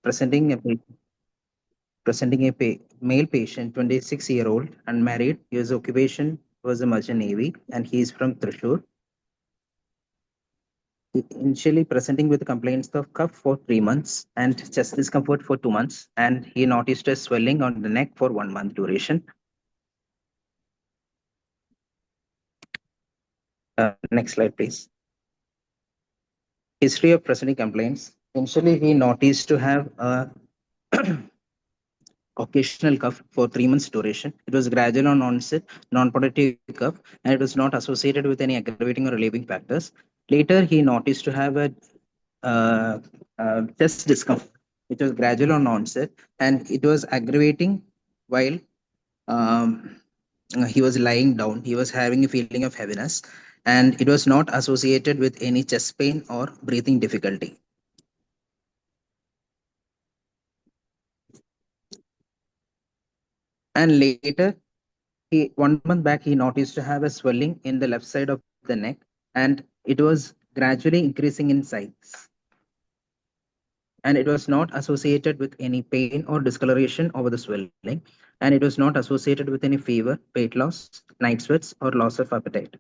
presenting male patient, 26-year-old, unmarried. His occupation was a merchant navy, and he is from Thrissur. Initially presenting with complaints of cough for 3 months and chest discomfort for 2 months, and he noticed a swelling on the neck for 1 month duration. Next slide, please. History of presenting complaints. Initially, he noticed to have a occasional cough for 3 months duration. It was gradual on onset, non-productive cough, and it was not associated with any aggravating or relieving factors. Later, he noticed to have a chest discomfort, which was gradual on onset, and it was aggravating while um, he was lying down. He was having a feeling of heaviness, and it was not associated with any chest pain or breathing difficulty. And later, 1 month back, he noticed to have a swelling in the left side of the neck, and it was gradually increasing in size. And it was not associated with any pain or discoloration over the swelling, and it was not associated with any fever, weight loss, night sweats, or loss of appetite.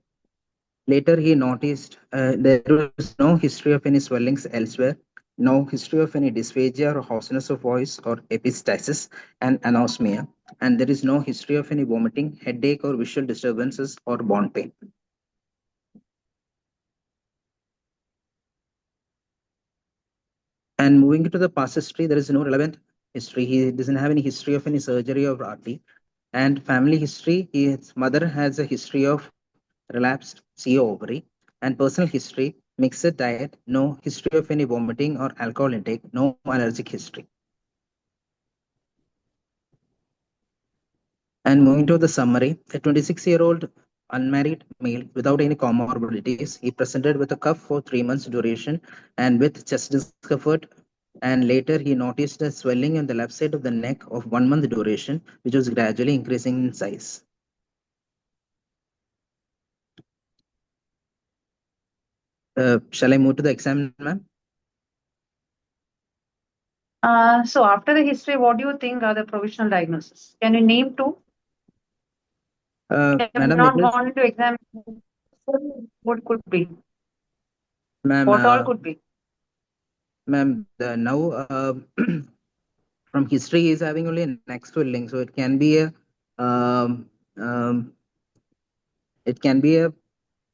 Later, he noticed there was no history of any swellings elsewhere, no history of any dysphagia or hoarseness of voice or epistaxis and anosmia, and there is no history of any vomiting, headache, or visual disturbances or bone pain. And moving to the past history, there is no relevant history. He doesn't have any history of any surgery or RT. And family history, his mother has a history of relapsed CO ovary. And personal history, mixed diet, no history of any vomiting or alcohol intake, no allergic history. And moving to the summary, a 26-year-old unmarried male without any comorbidities, he presented with a cough for 3 months duration and with chest discomfort. And later, he noticed a swelling on the left side of the neck of 1 month duration, which was gradually increasing in size. Shall I move to the exam, ma'am? So after the history, what do you think are the provisional diagnosis? Can you name two? If Madam, not gone into exam, what could be? ma'am, What all could be? ma'am, now from history, he is having only a neck swelling, so it can be a um, um, it can be a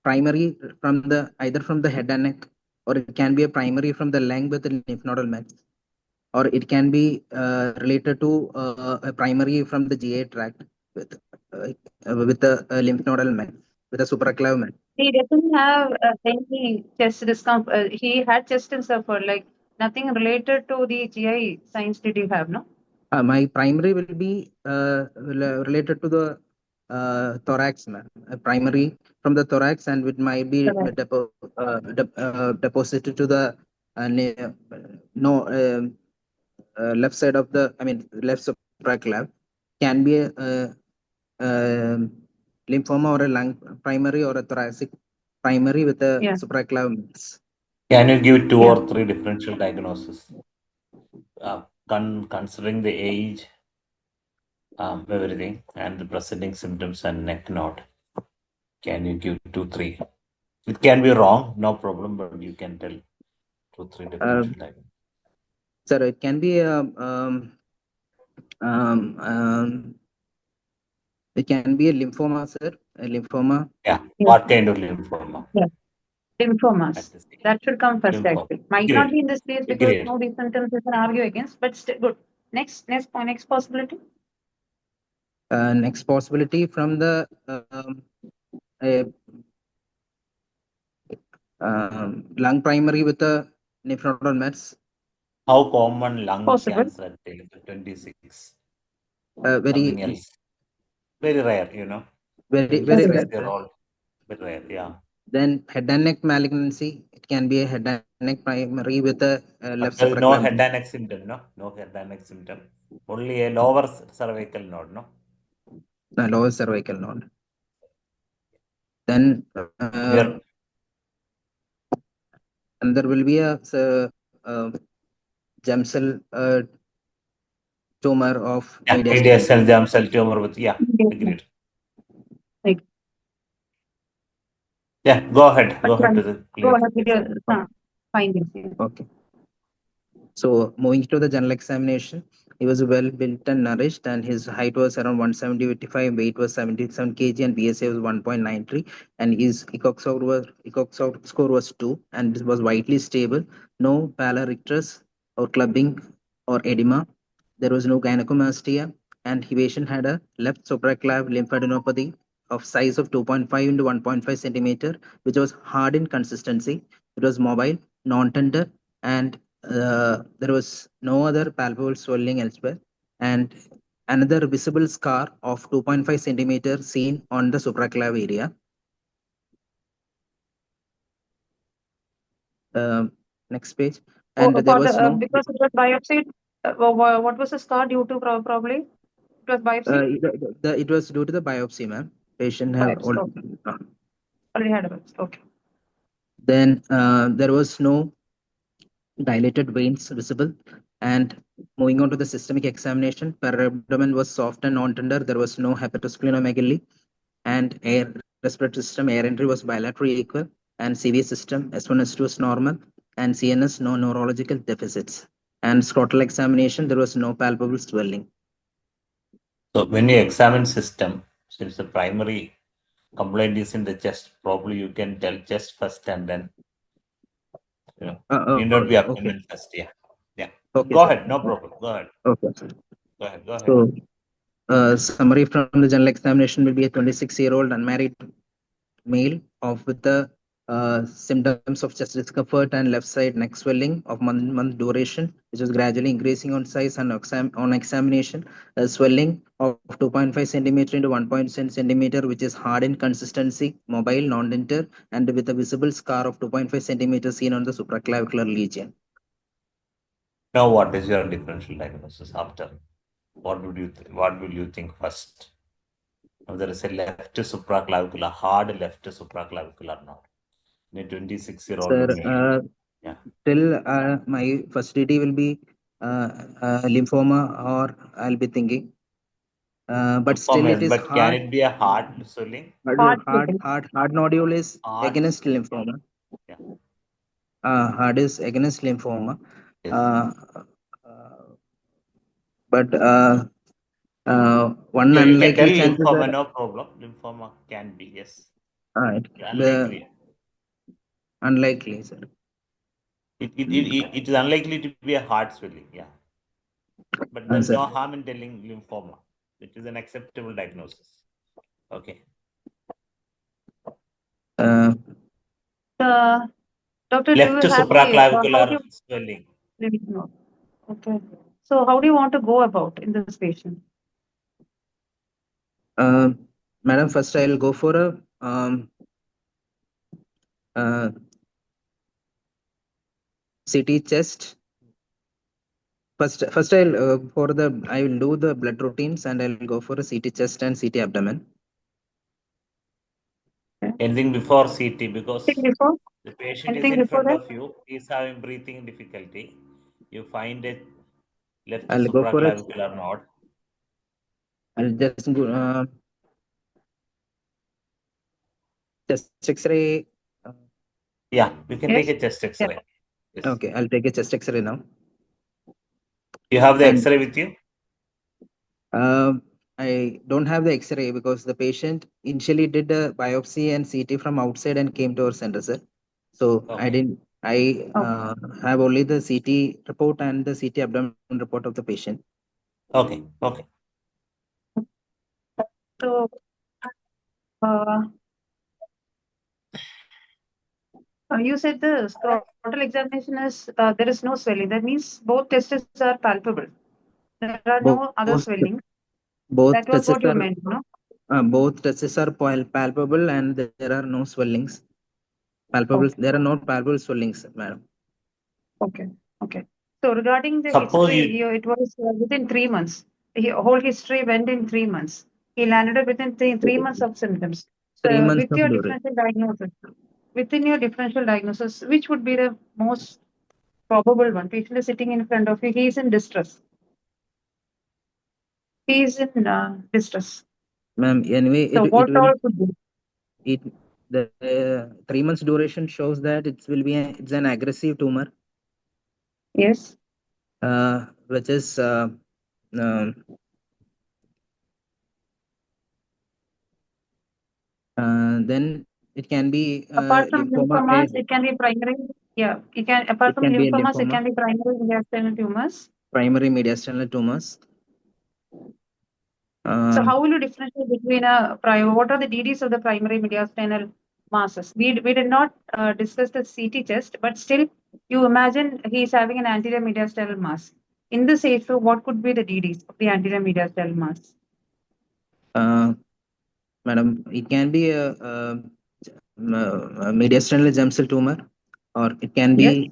primary from the either from the head and neck, or it can be a primary from the lung with the lymph nodal mass, or it can be related to a primary from the GI tract with the lymph nodal mass, with a supraclavian mass. He doesn't have any chest discomfort. He had chest discomfort, like nothing related to the GI signs. Did you have, no? My primary will be related to the thorax, ma'am. Primary from the thorax, and it might be deposited to the no left side of the, I mean, left supraclav. Can be a lymphoma or a lung primary or a thoracic primary with a supraclav mass. Can you give two or three differential diagnoses? Considering the age, everything, and the presenting symptoms and neck node, can you give two, three? It can be wrong, no problem, but you can tell two, three differential diagnoses. Sir, it can be a it can be a lymphoma, sir. A lymphoma. Yeah. What kind of lymphoma? Yeah. Lymphomas. That should come first, Lymphoma. actually. Might not be in this case because no these symptoms you can argue against, but still good. Next possibility. Next possibility from the lung primary with a lymph nodal mets. How common lung Possible. cancer at age 26? Very Something else. Very rare, you know. very rare. Very rare, yeah. Then head and neck malignancy. It can be a head and neck primary with a left There is no supraclavian. head and neck symptom, no? No head and neck symptom. Only a lower cervical node, no? Lower cervical node. Then and there will be a germ cell tumor of Yeah, mediastinum. mediastinal germ cell tumor with, yeah, agreed. Like, Yeah, go ahead. but Go ahead to right. the Go clear ahead with your example. findings. Yeah. Okay. So moving to the general examination, he was well built and nourished, and his height was around 170-85, weight was 77 kg, and BSA was 1.93, and his ECOG score was 2, and it was widely stable. No pallor icterus or clubbing or edema. There was no gynecomastia, and the patient had a left supraclav lymphadenopathy of size of 2.5 into 1.5 centimeter, which was hard in consistency. It was mobile, non-tender, and there was no other palpable swelling elsewhere, and another visible scar of 2.5 centimeter seen on the supraclav area. Next page. And there For the was no because it was biopsied. What was the scar due to probably? It was biopsy. it was due to the biopsy, ma'am. Patient have Biopsy. Okay. Already had a biopsy. Okay. then there was no dilated veins visible. And moving on to the systemic examination, periabdomen was soft and non-tender. There was no hepatosplenomegaly, and air respiratory system air entry was bilaterally equal, and CV system S1 S2 was normal, and CNS no neurological deficits. And scrotal examination, there was no palpable swelling. So when you examine system, since the primary complaint is in the chest, probably you can tell chest first and then, need not be Okay. abdomen first. Yeah. Yeah. Okay, Go sir. ahead. No problem. Go ahead. Okay, sir. Go ahead. Go ahead. So, summary from the general examination will be a 26-year-old unmarried male of with the symptoms of chest discomfort and left side neck swelling of month duration, which was gradually increasing on size and on examination. Swelling of 2.5 centimeter into 1.7 centimeter, which is hard in consistency, mobile, non-tender, and with a visible scar of 2.5 centimeters seen on the supraclavicular lesion. Now, what is your differential diagnosis after? What will you think first? Now, there is a left supraclavicular, hard left supraclavicular node in a 26-year-old Sir, male. Yeah. till my first DT will be lymphoma, or I'll be thinking. But still, it is But can hard. it be a hard swelling? Hard nodule is Hard against swelling. lymphoma. Yeah. Hard is against lymphoma. Yes. Uh, but one You can tell unlikely chances lymphoma, are no problem. Lymphoma can be, yes. the Unlikely. unlikely, sir. It is unlikely to be a hard swelling, yeah. But there's Sir. no harm in telling lymphoma. It is an acceptable diagnosis. Okay. Doctor, do Left you have the how do supraclavicular swelling. you know? Okay. So how do you want to go about in this patient? Madam, first I'll go for a CT chest. First I'll I will do the blood routines, and I'll go for a CT chest and CT abdomen. Anything before CT, because Anything before? the patient is Anything in before front that? of you, he's having breathing difficulty. You find a left I'll go for a supraclavicular node. I'll just go chest X-ray. Yeah, we can take Yes. a chest Yeah. X-ray. Yes. Okay, I'll take a chest X-ray now. You have the And X-ray with you? I don't have the X-ray because the patient initially did a biopsy and CT from outside and came to our center, sir. So I Okay. didn't. I Okay. have only the CT report and the CT abdomen report of the patient. Okay. Okay. So uh, you said the scrotal examination is there is no swelling. That means both testes are palpable. There are no other Both swelling. both That was testes what you are meant, no? palpable, and there are no swellings. Palpable. Okay. There are no palpable swellings, madam. Okay. Okay. So regarding the Suppose history, you, it was within 3 months. The whole history went in 3 months. He landed up within three months of symptoms. 3 months With of your duration. differential diagnosis, within your differential diagnosis, which would be the most probable one. Patient is sitting in front of you. He is in distress. He is in distress. Ma'am, anyway, So it what will all could be? it the 3 months duration shows that it will be it's an aggressive tumor, Yes. which is um, then it can be Apart from lymphoma. lymphomas, it can be primary. Yeah, it can. Apart It from can be a lymphomas, it lymphoma, can be primary mediastinal tumors. primary mediastinal tumors. So Um, how will you differentiate between a what are the DDs of the primary mediastinal masses? We did not discuss the CT test, but still, you imagine he is having an anterior mediastinal mass. In this age group, what could be the DDs of the anterior mediastinal mass? Madam, it can be a mediastinal germ cell tumor, or it can Yes. be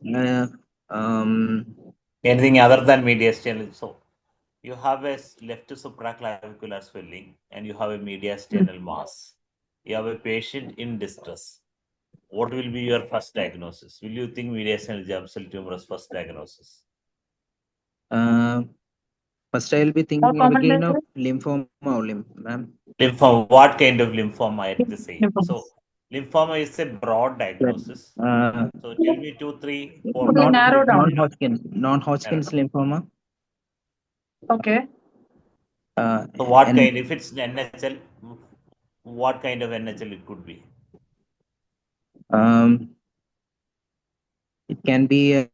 Anything other than mediastinal. So you have a left supraclavicular swelling and you have a mediastinal mass. You have a patient in distress. What will be your first diagnosis? Will you think mediastinal germ cell tumor is first diagnosis? uh, first I'll be More thinking common again than of this? lymphoma only, ma'am. Lymphoma, what kind of lymphoma at this age? So Lymphomas. lymphoma is a broad diagnosis. Uh, So tell me 2, 3, 4 Okay, not possible narrow down. lymphoma. non-Hodgkin's lymphoma. Okay. So what And kind? If it's NHL, what kind of NHL it could be? um, it can be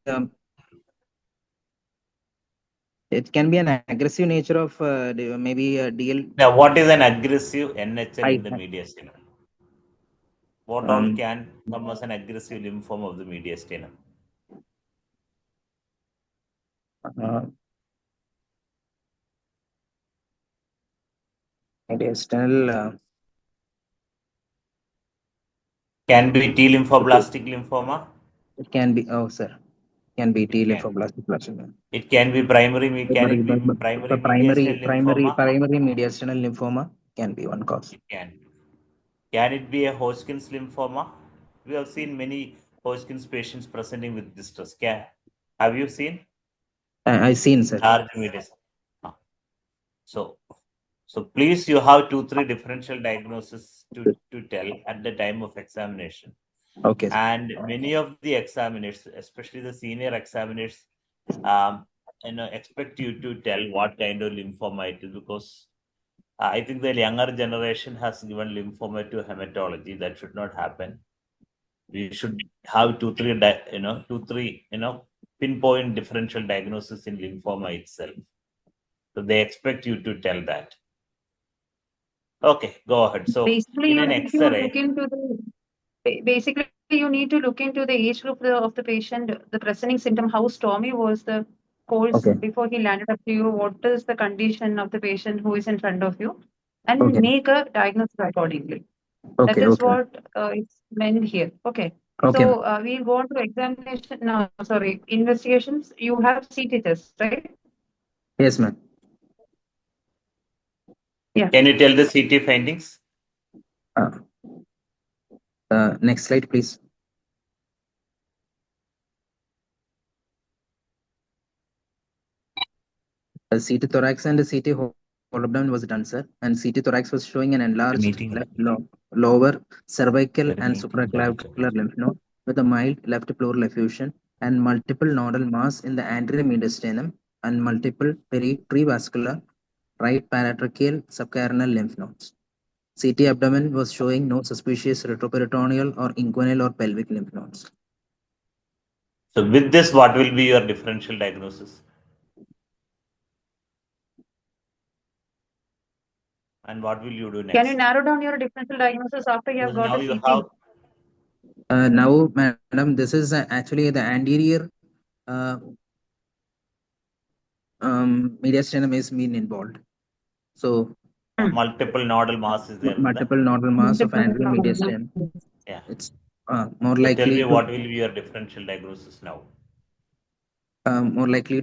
it can be an aggressive nature of maybe DL. Now, what is an aggressive NHL I in the mediastinum? What all um, can come as an aggressive lymphoma of the mediastinum? uh, mediastinal. Can be T lymphoblastic lymphoma. It can be, oh, sir, can be It T can. lymphoblastic plasma. It can be primary. Can it be The primary mediastinal lymphoma? primary mediastinal lymphoma can be one cause. It can. Can it be a Hodgkin's lymphoma? We have seen many Hodgkin's patients presenting with distress. Have you seen I seen, sir. large mediastinum? So, so please, you have 2, 3 differential diagnoses to tell at the time of examination. Okay, sir. And many of the examiners, especially the senior examiners, expect you to tell what kind of lymphoma it is, because I think the younger generation has given lymphoma to hematology. That should not happen. We should have 2, 3, 2, 3, pinpoint differential diagnosis in lymphoma itself. So they expect you to tell that. Okay, go ahead. So Basically, in you an need to look X-ray, into basically you need to look into the age group of the patient, the presenting symptom, how stormy was the course Okay, before he landed up to you, what is the condition of the patient who is in front of you, and okay, make a diagnosis accordingly. That okay, is okay, what is meant here. Okay. okay, ma'am. So we'll go on to examination. No, sorry, investigations. You have CT test, right? Yes, ma'am. Yeah. can you tell the CT findings? Uh, Next slide, please. CT thorax and CT whole abdomen was done, sir. And CT thorax was showing an The enlarged meeting, lower cervical the and meeting, supraclavicular lymph node with a mild left pleural effusion and multiple nodal mass in the anterior mediastinum and multiple peritrivascular right paratracheal subcarinal lymph nodes. CT abdomen was showing no suspicious retroperitoneal or inguinal or pelvic lymph nodes. So with this, what will be your differential diagnosis? And what will you do Can you next? narrow down your differential diagnosis after you have Because got now the you CT? have Now, madam, this is actually the anterior uh, mediastinum is been involved. So Hmm. multiple nodal mass is there in the, multiple nodal mass of Multiple anterior mediastinum. yeah. It's more So tell likely me to what will be your differential diagnosis now?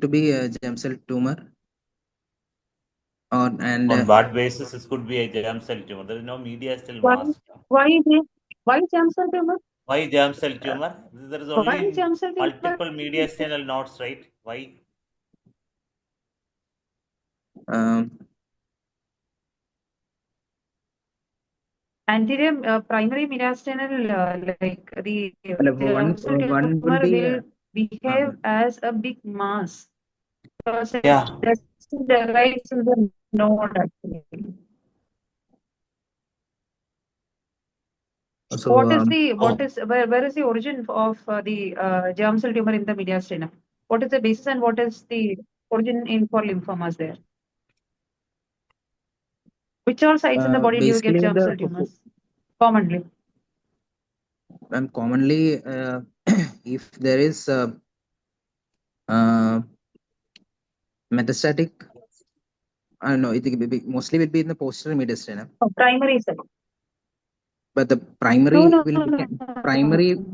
be a germ cell tumor, or and On what basis it could be a germ cell tumor? There is no mediastinal Why? mass. Why is it? Why germ cell tumor? Why germ cell tumor? There is Why only germ cell tumor? multiple mediastinal nodes, right? Why? Um, Anterior primary mediastinal, like the germ cell one will tumor be will behave as a big mass because it Yeah. doesn't arise in the node actually. so What is the Oh, where is the origin of the germ cell tumor in the mediastinum? What is the basis and what is the origin in for lymphomas there? Which all sites in the body do you get basically germ cell tumors commonly? commonly if there is uh, metastatic, no, it will be, mostly will be in the posterior mediastinum, Oh, primary cell. but the No, primary no, will no, be no. no. primary will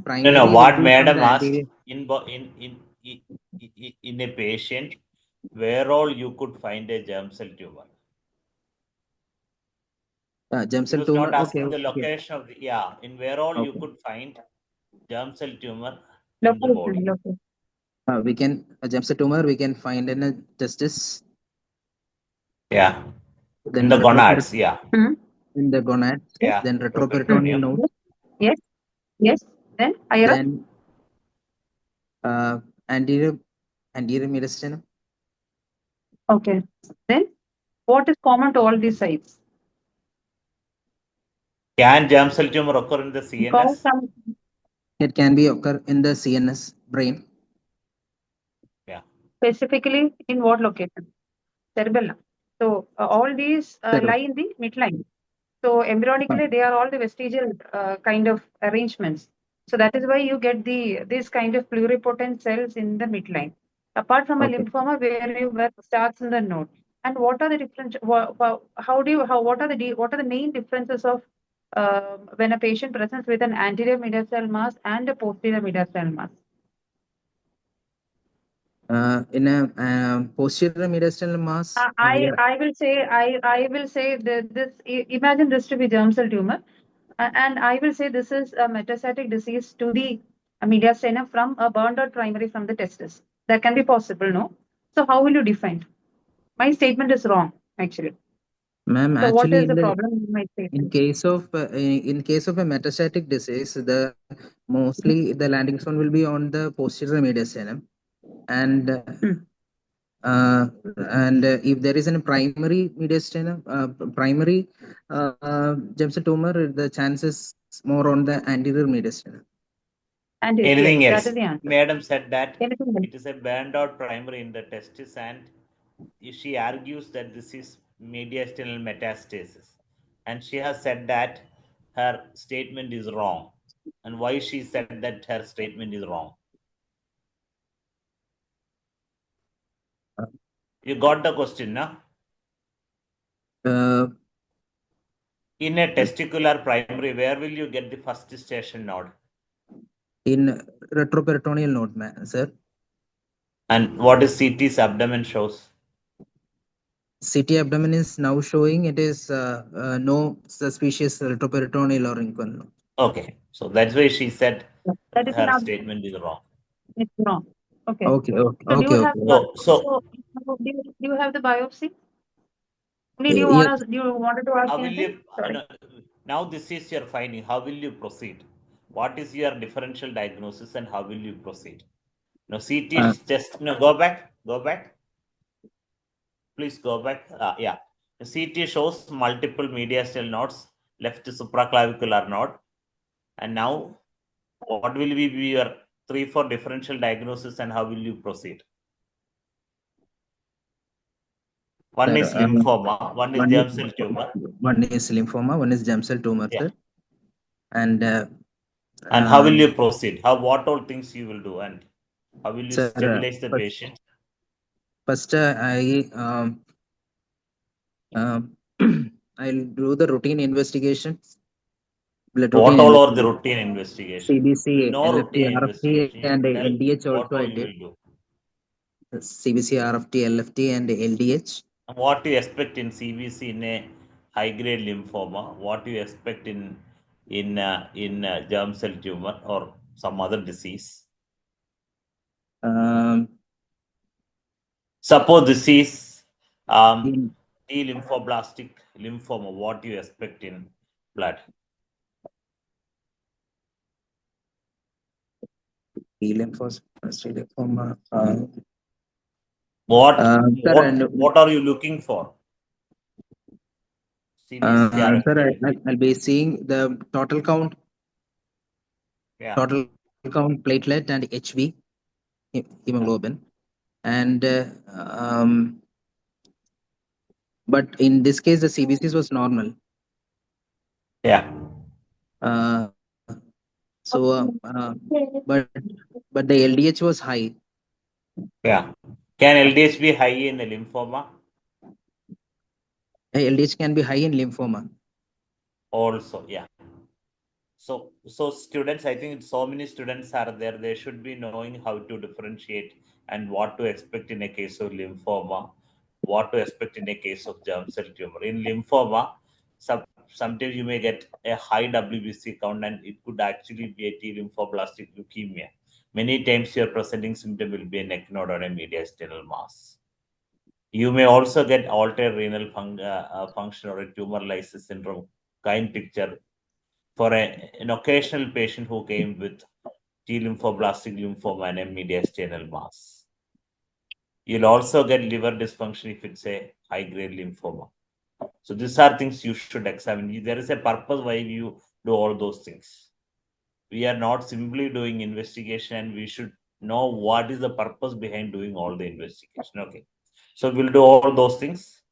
What be from madam the asked anterior. in a patient, where all you could find a germ cell tumor. Germ He cell was not tumor. Okay, asking the okay, location of the, yeah, in where all you okay. could find germ cell tumor in the Location, body. location. We can a germ cell tumor we can find in a testis, Yeah. In then the gonads, yeah. Hmm? in the gonads, Yes. Yeah. then Hmm. retroperitoneal Retroperitoneum. node, Yes. Yes. Then higher up. then uh, anterior mediastinum. Okay. Then what is common to all these sites? Can germ cell tumor occur in the Call CNS? some It can be occur in the CNS brain. Yeah. specifically in what location? Cerebellum. So all these Cero- lie in the midline. So uh, embryonically, they are all the vestigial kind of arrangements. So that is why you get this kind of pluripotent cells in the midline. Apart from a okay. lymphoma, where it starts in the node. And what are the different? What are the main differences of when a patient presents with an anterior mediastinal mass and a posterior mediastinal mass? In a posterior mediastinal mass, we are I will say that imagine this to be germ cell tumor, and I will say this is a metastatic disease to the mediastinum from a burned out primary from the testis. That can be possible, no? So how will you define? My statement is wrong, actually. ma'am, So what actually is the problem with my statement? in case of a metastatic disease, the mostly the landing zone will be on the posterior mediastinum, and Hmm. if there is a primary mediastinum, primary germ cell tumor, the chances more on the anterior mediastinum. And yes, Anything that else? is the answer. Madam said that Anything else? it is a burned out primary in the testis, and she argues that this is mediastinal metastasis. And she has said that her statement is wrong. And why she said that her statement is wrong? You got the question, no? Uh, In a testicular primary, where will you get the first station node? in retroperitoneal node, sir. And what is CT's abdomen shows? CT abdomen is now showing it is no suspicious retroperitoneal or inguinal node. Okay, so that's why she said That is her not statement is wrong. it's wrong. Okay. Okay, okay, So do you okay, have okay. So do you have the biopsy? Do you Yes, do you wanted to ask how will anything? you Sorry. now this is your finding? How will you proceed? What is your differential diagnosis and how will you proceed? Now CT uh, just no, go back, please go back. Yeah, the CT shows multiple mediastinal nodes, left supraclavicular node, and now what will be your 3-4 differential diagnosis and how will you proceed? One sir. is lymphoma, one is One is germ cell tumor. one is lymphoma, one is germ cell tumor, Yeah. sir. And And how will you proceed? How what all things you will do and how will you sir, stabilize the patient? first um, I'll do the routine investigation, blood routine What all are the investigation, routine investigation? We CBC, know LFT, routine RFT, investigation. and You tell LDH what also I all you did. will do. CBC, RFT, LFT, and LDH. And what you expect in CBC in a high grade lymphoma? What you expect in in germ cell tumor or some other disease? Um, Suppose this is in T lymphoblastic lymphoma. What do you expect in blood? T lymphocyte lymphoma. What Sir, what what are you looking for? sir, CBCRFT. I'll be seeing the Yeah, total count platelet and HB hemoglobin, and but in this case the CBCs was normal. yeah, Uh, so, but the LDH was high. yeah. Can LDH be high in the lymphoma? LDH can be high in lymphoma. Also, yeah. So students, I think so many students are there. They should be knowing how to differentiate and what to expect in a case of lymphoma, what to expect in a case of germ cell tumor. In lymphoma, sometimes you may get a high WBC count, and it could actually be a T lymphoblastic leukemia. Many times your presenting symptom will be a neck node or a mediastinal mass. You may also get altered renal function or a tumor lysis syndrome kind picture for an occasional patient who came with T lymphoblastic lymphoma and a mediastinal mass. You'll also get liver dysfunction if it's a high grade lymphoma. So these are things you should examine. There is a purpose why you do all those things. We are not simply doing investigation, and we should know what is the purpose behind doing all the investigation. Okay. So we'll do all those things.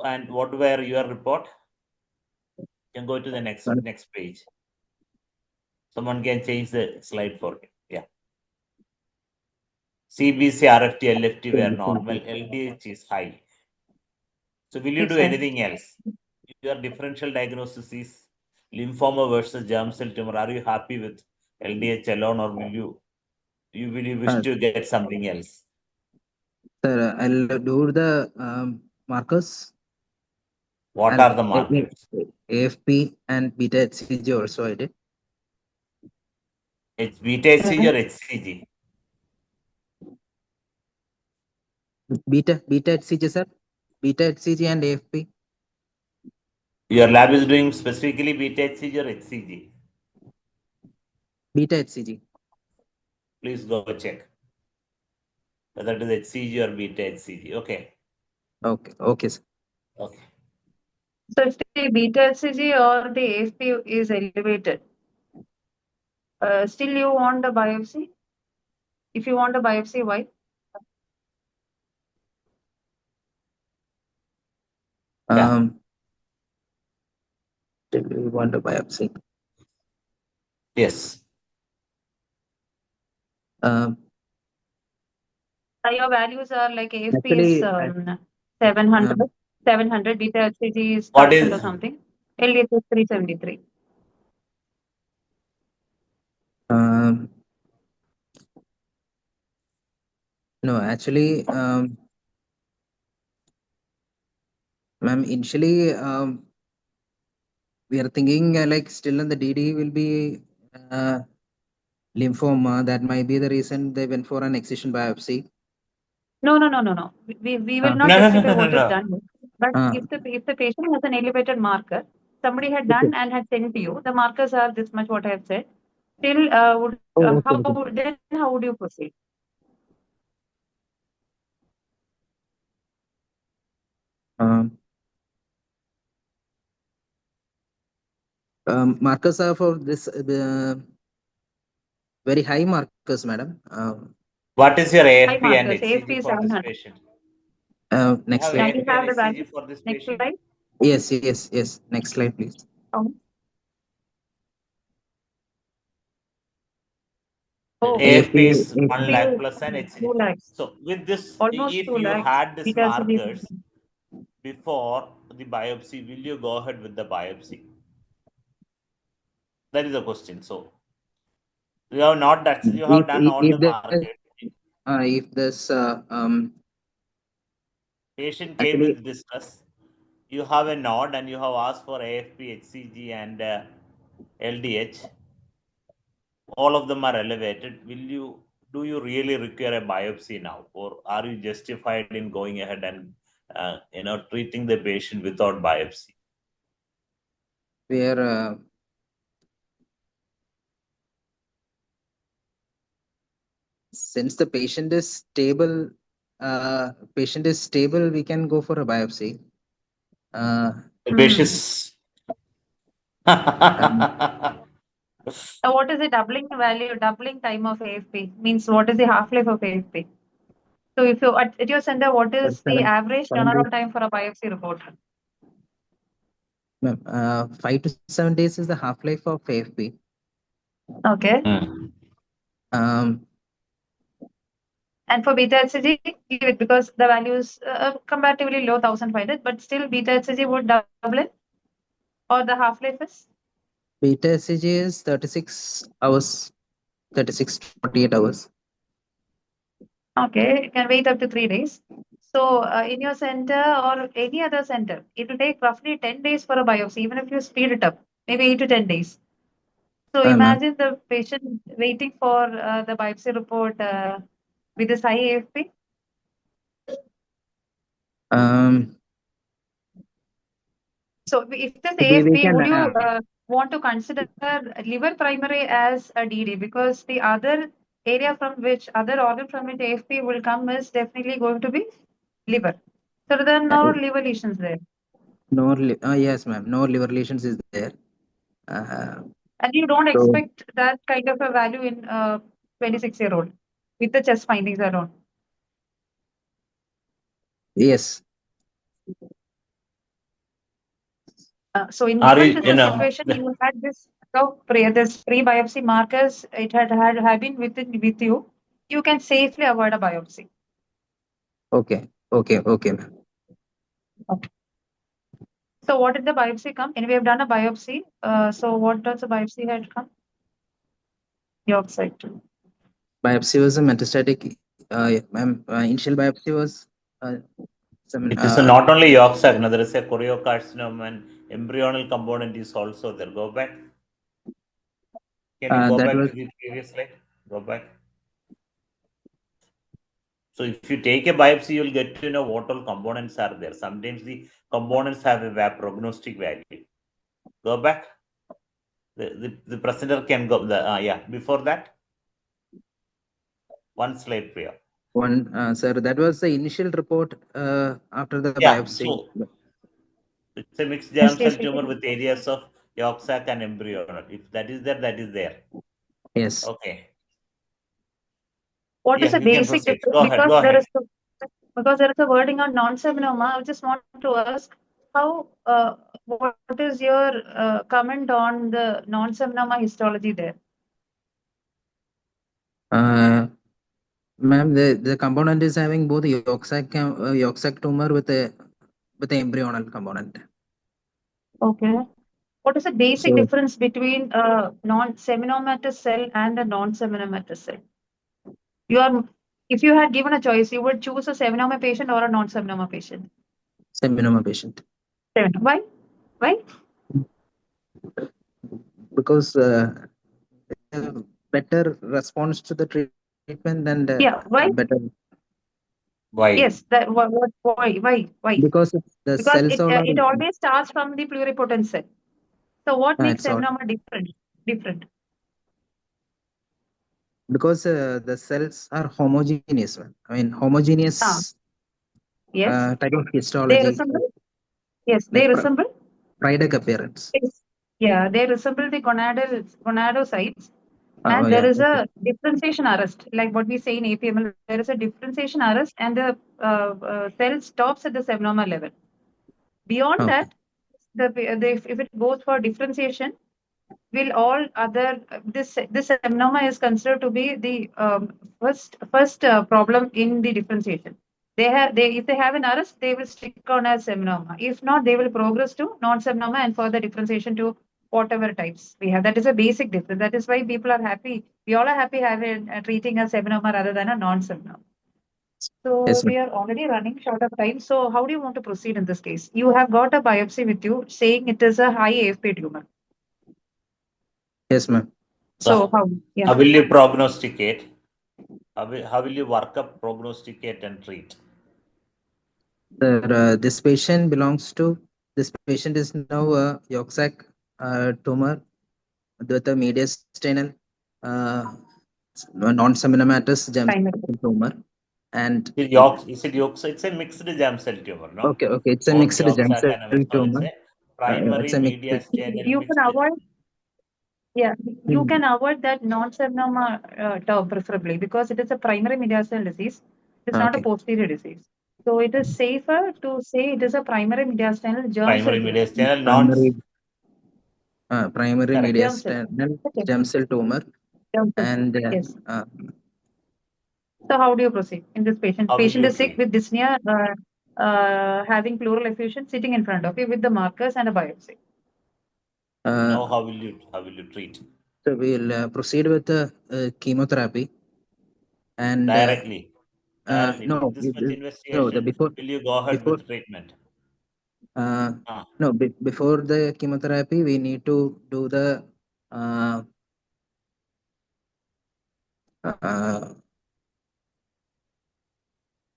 And what were your report? You can go to the next page. Someone can change the slide for you. Yeah. CBC, RFT, LFT were normal. LDH is high. So will you Yes, do sir. anything else? Your differential diagnosis is lymphoma versus germ cell tumor. Are you happy with LDH alone, or will you wish to get something else? Sir, I'll do the markers What and are the markers? AFP and beta HCG also I did. It's beta HCG or HCG? Beta HCG, sir. Beta HCG and AFP. Your lab is doing specifically beta HCG or HCG? Beta HCG. Please go check whether it is HCG or beta HCG. Okay. Okay, sir. Okay. So if the beta HCG or the AFP is elevated, still you want the biopsy? If you want a biopsy, why? Yeah. Do we want a biopsy? Yes. Um, Your values are like AFP is actually, 700, um, 700, beta HCG is What 1000 or is something. LDH is 373. um, no, actually, ma'am, initially, we are thinking like still in the DD will be uh, lymphoma. That might be the reason they went for an excision biopsy. No. We will Uh, not no, no, no, justify no, no, what is no. done. But uh, if the patient has an elevated marker, somebody had okay. done and had sent to you, the markers are this much what I have said. Still, Oh, okay, okay. how would you proceed? Um, markers are for this very high markers, madam. What is your High AFP and markers, AFP HCG is for this 700. patient? You Next have slide. Can we AFP and have the HCG values? for this Next patient? slide. Yes. Next slide, please. Oh, AFP, AFP is 1 AFP lakh is plus and HCG. 2 lakhs, So with this, almost if 2 you lakhs. had these Beta HCG is markers before the biopsy, will you go ahead with the biopsy? That is the question. So you have not that you have done all the markers. if this Patient came actually with distress. You have a nod and you have asked for AFP, HCG, and LDH, all of them are elevated. Do you really require a biopsy now, or are you justified in going ahead and treating the patient without biopsy? Where since the patient is stable, we can go for a biopsy. The patient. Um, What is the doubling value, doubling time of AFP? Means what is the half-life of AFP? So if you at your center, what is the seven, average 7 days, turnaround time for a biopsy report? ma'am, 5 to 7 days is the half life of AFP. Okay. Hmm. And for beta HCG, give it because the value is comparatively low, 1,500, but still beta HCG would double it, or the half-life is? Beta SCG is 36 hours, 36 to 48 hours. Okay, you can wait up to 3 days. So in your center or any other center, it will take roughly 10 days for a biopsy, even if you speed it up, maybe 8 to 10 days. So Ma'am, imagine the patient waiting for the biopsy report with this high AFP. um, So if this we AFP, can would you want to consider liver primary as a DD? Because the other area from which, other organ from which AFP will come is definitely going to be liver. So there are no liver lesions there. yes, ma'am. No liver lesions is there. And you don't So expect that kind of a value in 26-year-old with the chest findings alone. yes, So in Are given you, this situation, you had this pre-biopsy markers, it had been with you, you can safely avoid a biopsy. okay, okay, ma'am. Okay. So what did the biopsy come? And we have done a biopsy. So what does the biopsy had come? York side. Biopsy was a metastatic. Ma'am, initial biopsy was some. it is not only yolk sac, no, there is a choriocarcinoma and embryonal component is also there. Go back. Can you go That back was to the previous slide? Go back. So if you take a biopsy, you'll get to know what all components are there. Sometimes the components have a prognostic value. Go back. The presenter can go. Yeah. Before that, one slide, Priya. one, sir. That was the initial report after the Yeah. biopsy. So it's a mixed Yes, germ cell yes, tumor with areas of yolk sac and embryonal. If that is there, that is there. Yes, Okay. what is Yeah, the you can basic proceed. difference? Go ahead. Go ahead. Because there is a wording on non-seminoma, I just want to ask how what is your comment on the non-seminoma histology there? ma'am. The component is having both yolk sac tumor with the embryonal component. Okay. What is the basic So difference between non-seminomatous cell and a non-seminomatous cell? You are, if you had given a choice, you would choose a seminoma patient or a non-seminoma patient. seminoma patient, Why? Why? because better response to the treatment and Yeah. Why? better Why? Yes. That. Why? Why? Why? because the Because cells all are it always starts from the pluripotent cell. So what makes it's all seminoma different? Different. because the cells are homogeneous. I mean Ah, homogeneous yes. type of They histology, resemble. Yes, they like resemble. Friedek appearance. Yes. Yeah, they resemble the gonadocytes. Oh And there yeah, is okay, a differentiation arrest, like what we say in APML. There is a differentiation arrest, and the cell stops at the seminoma level. Beyond okay, that, if it goes for differentiation, will all other this seminoma is considered to be the first problem in the differentiation. They if they have an arrest, they will stick on as seminoma. If not, they will progress to non-seminoma and further differentiation to whatever types we have. That is a basic difference. That is why people are happy. We all are happy having treating a seminoma rather than a non-seminoma. So yes, we ma'am. are already running short of time. So how do you want to proceed in this case? You have got a biopsy with you saying it is a high AFP tumor. Yes, ma'am. So So, how? Yeah. how will you prognosticate? How will you work up, prognosticate, and treat? Sir, this patient belongs to, this patient is now a yolk sac tumor with a mediastinal uh, non-seminomatous germ Primary. cell tumor. And Is it yolk? It's a mixed germ cell tumor, no? okay, it's a Both mixed yolk germ sac cell and MS. So it's tumor. a primary It's a mixed. mediastinal You can mixed. avoid. Yeah, you Hmm. can avoid that non-seminoma term preferably because it is a primary mediastinal disease. It's not a Okay. posterior disease. So it is safer to say it is a primary mediastinal germ cell Primary tumor. mediastinal, non Primary correct. Germ cell. mediastinal Okay. germ cell tumor. Germ cell. And Yes. So how do you proceed in this patient? How will Patient you is sick treat? with dyspnea, having pleural effusion, sitting in front of you with the markers and a biopsy. Now, uh, how will you treat? so we'll proceed with the chemotherapy. And Directly. Directly. no, With this much no, the investigation, will you go ahead before with treatment? uh, Ah, no, before the chemotherapy, we need to do the uh, uh,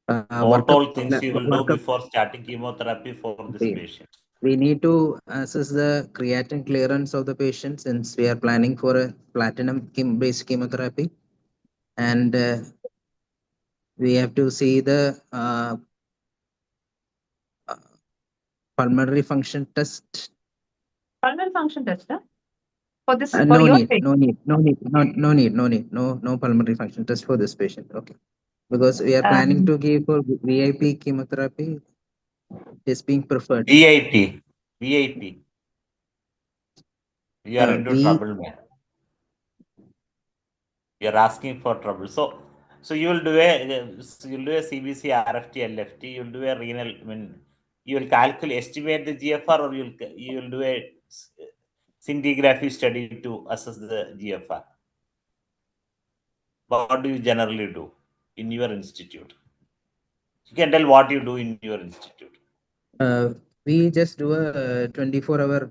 what workup. all things you will do Workup. before starting chemotherapy for this Okay. patient? We need to assess the creatinine clearance of the patient since we are planning for a platinum based chemotherapy. And we have to see the uh, pulmonary function test. Pulmonary function test, huh? For this, for No your need, patient. no need, no need, no need, no pulmonary function test for this patient. Okay, because we are planning Um, to give for VIP chemotherapy is being preferred. VIP. VIP. You are into We trouble, man. You're asking for trouble. So you'll do a CBC, RFT, LFT. You'll do a renal. I mean, you will calculate, estimate the GFR, or you'll do a scintigraphy study to assess the GFR. What do you generally do in your institute? You can tell what you do in your institute. uh, we just do a 24-hour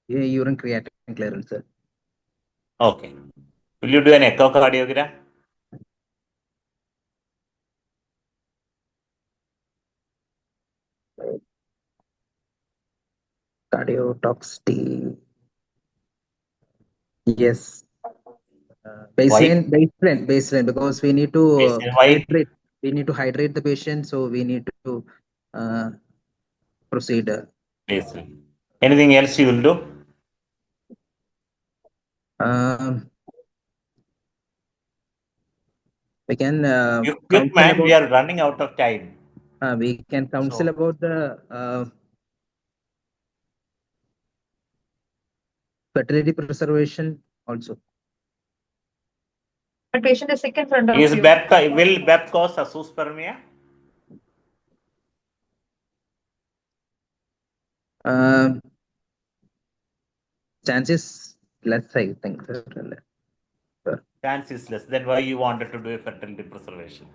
urine creatinine clearance, sir. Okay. Will you do an echocardiogram? Cardiotoxicity. Yes. Why? Baseline, because we need to Why? hydrate. We need to hydrate the patient, so we need to uh, proceed. Basically. Anything else you will do? Um, we can Quick, counsel man. We about. are running out of time. We can counsel So about the fertility preservation also. the patient is sick in front of is you. will BEP cause azoospermia? Um, chances less, I think. Chance is less. Then why you wanted to do a fertility preservation,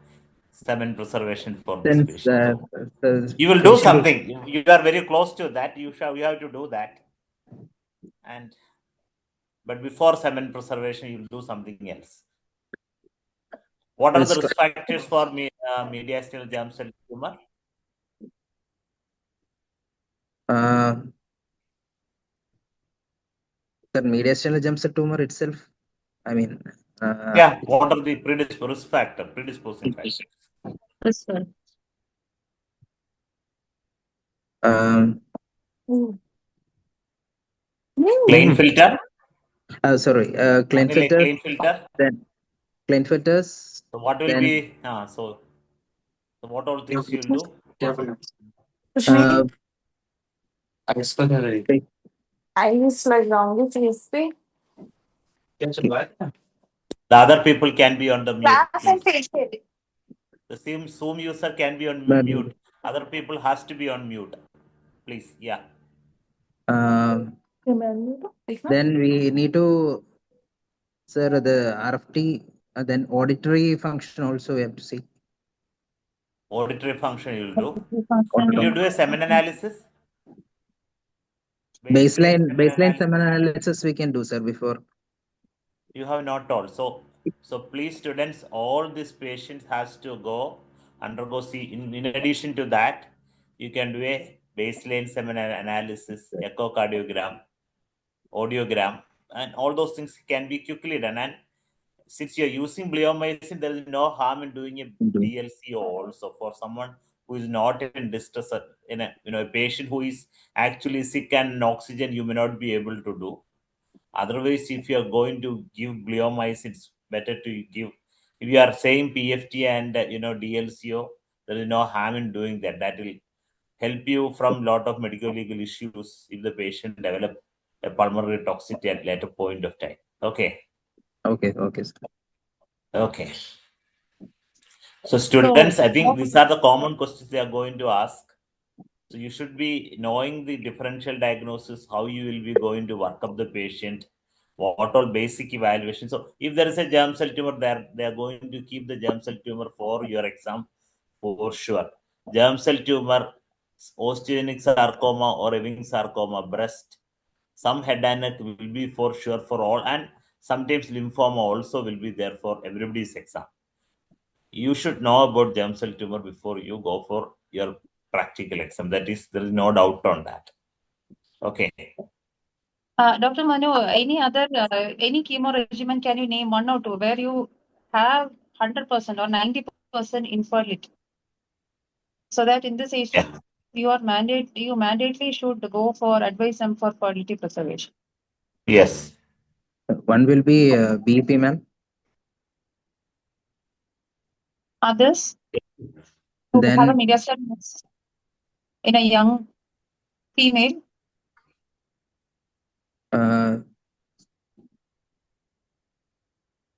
semen preservation for this Since patient? So the you will do patient is something. You are very close to that. You have to do that. And but before semen preservation, you'll do something else. What are the risk factors for mediastinal germ cell tumor? uh, the mediastinal germ cell tumor itself. I mean, Yeah. What are the predisposing factors? Yes, sir. um, Clean filter. sorry, Any like Klinefelter, clean filter. then Klinefelters, So what will then be? So what all things you will do? uh, The other people can be on the mute, please. The same Zoom user can be on but, mute. Other people has to be on mute, please. Yeah. um, then we need to, sir, the RFT, then auditory function also we have to see. Auditory function you will do. Will Auditory. you do a semen analysis? Baseline analysis. semen analysis we can do, sir, before. You have not told. So please, students, all these patients has to go undergo. See, in addition to that, you can do a baseline semen analysis, echocardiogram, audiogram, and all those things can be quickly done. And since you're using bleomycin, there is no harm in doing a DLCO also for someone who is not in distress. In a patient who is actually sick and oxygen, you may not be able to do. Otherwise, if you are going to give bleomycin, it's better to give. If you are saying PFT and DLCO, there is no harm in doing that. That will help you from lot of medical legal issues if the patient develop a pulmonary toxicity at later point of time. Okay. Okay, sir. Okay. So So, students, I think these are the common questions they are going to ask. So you should be knowing the differential diagnosis, how you will be going to work up the patient, what all basic evaluation. So if there is a germ cell tumor there, they are going to keep the germ cell tumor for your exam for sure. Germ cell tumor, osteogenic sarcoma or Ewing sarcoma, breast, some head and neck will be for sure for all, and sometimes lymphoma also will be there for everybody's exam. You should know about germ cell tumor before you go for your practical exam. That is, there is no doubt on that. Okay. Dr. Manu, any chemo regimen can you name one or two where you have 100% or 90% infertility? So that in this age Yeah. you mandately should go for advice them for fertility preservation. Yes. One will be BEP, ma'am. Others who have a Then mediastinum in a young female. uh,